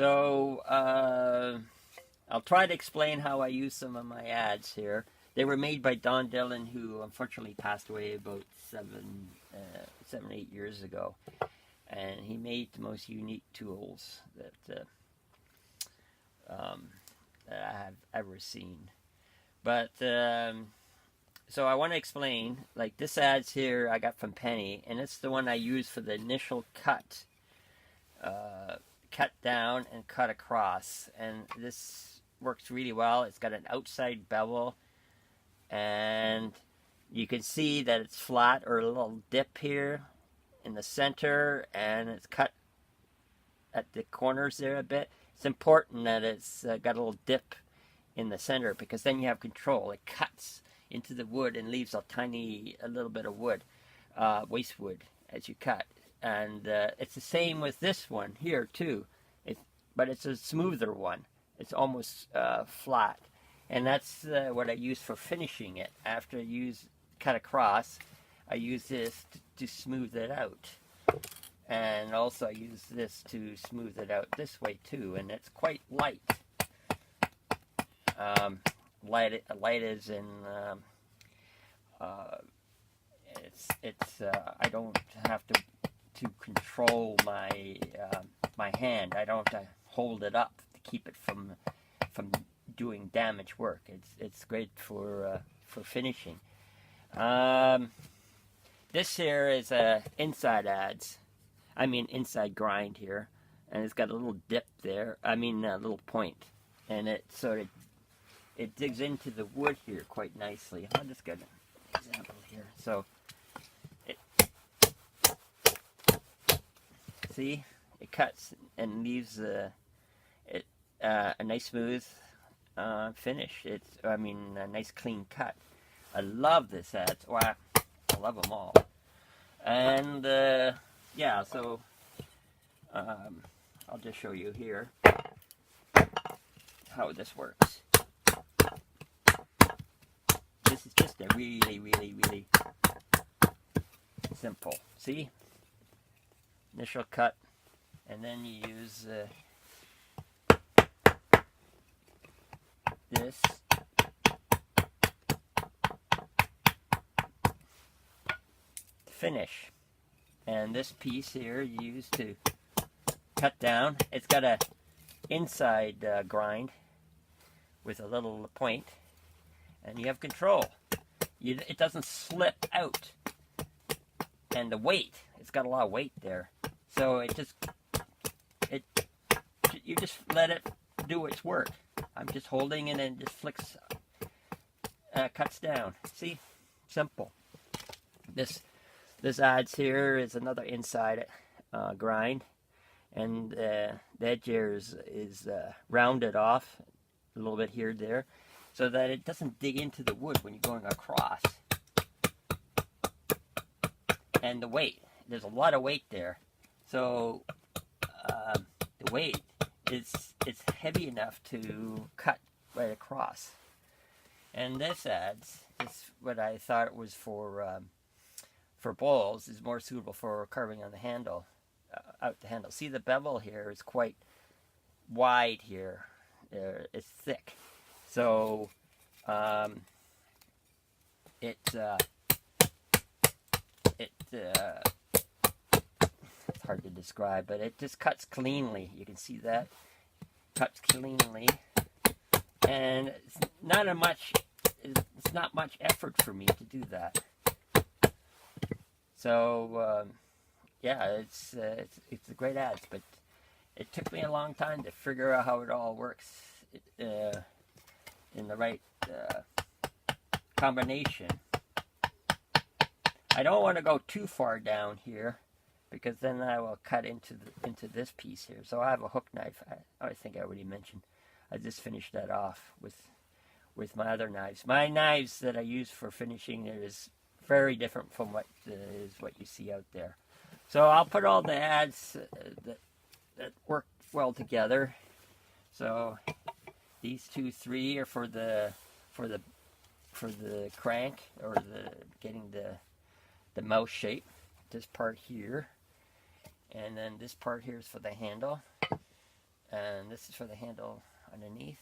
So I'll try to explain how I use some of my ads here. They were made by Don Dillon, who unfortunately passed away about 8 years ago. And he made the most unique tools that I have ever seen. But so I want to explain, like this ads here I got from Penny, and it's the one I use for the initial cut. Cut down and cut across, and this works really well. It's got an outside bevel, and you can see that it's flat or a little dip here in the center, and it's cut at the corners there a bit. It's important that it's got a little dip in the center, because then you have control. It cuts into the wood and leaves a little bit of wood, waste wood, as you cut. And it's the same with this one here too, but it's a smoother one. It's almost flat, and that's what I use for finishing it. After I cut across, I use this to smooth it out, and also I use this to smooth it out this way too. And it's quite light. Light is in. I don't have to control my hand. I don't have to hold it up to keep it from doing damage work. It's great for finishing. This here is a inside inside grind here, and it's got a little dip there. A little point, and it digs into the wood here quite nicely. I'll just get an example here. So. See, it cuts and leaves a nice smooth finish. A nice clean cut. I love this ad. Well, I love them all. And yeah, so I'll just show you here how this works. This is just a really, really, really simple. See? Initial cut, and then you use this finish, and this piece here you use to cut down. It's got a inside grind with a little point, and you have control. It doesn't slip out, and the weight, it's got a lot of weight there. So you just let it do its work. I'm just holding it and it just flicks, cuts down. See, simple. This adze here is another inside grind, and the edge here is rounded off a little bit here and there, so that it doesn't dig into the wood when you're going across. And the weight, there's a lot of weight there. So the weight it's heavy enough to cut right across. And this adze is what I thought was for bowls, is more suitable for carving on the handle, out the handle. See, the bevel here is quite wide here. It's thick, so it's hard to describe, but it just cuts cleanly. You can see that cuts cleanly, and it's not much effort for me to do that. So yeah, it's a great adze, but it took me a long time to figure out how it all works in the right combination. I don't want to go too far down here, because then I will cut into this piece here. So I have a hook knife. I think I already mentioned. I just finished that off with my other knives. My knives that I use for finishing is very different from what you see out there. So I'll put all the adze that work well together. So these 3 are for the crank, or getting the mouse shape. This part here, and then this part here is for the handle. And this is for the handle underneath.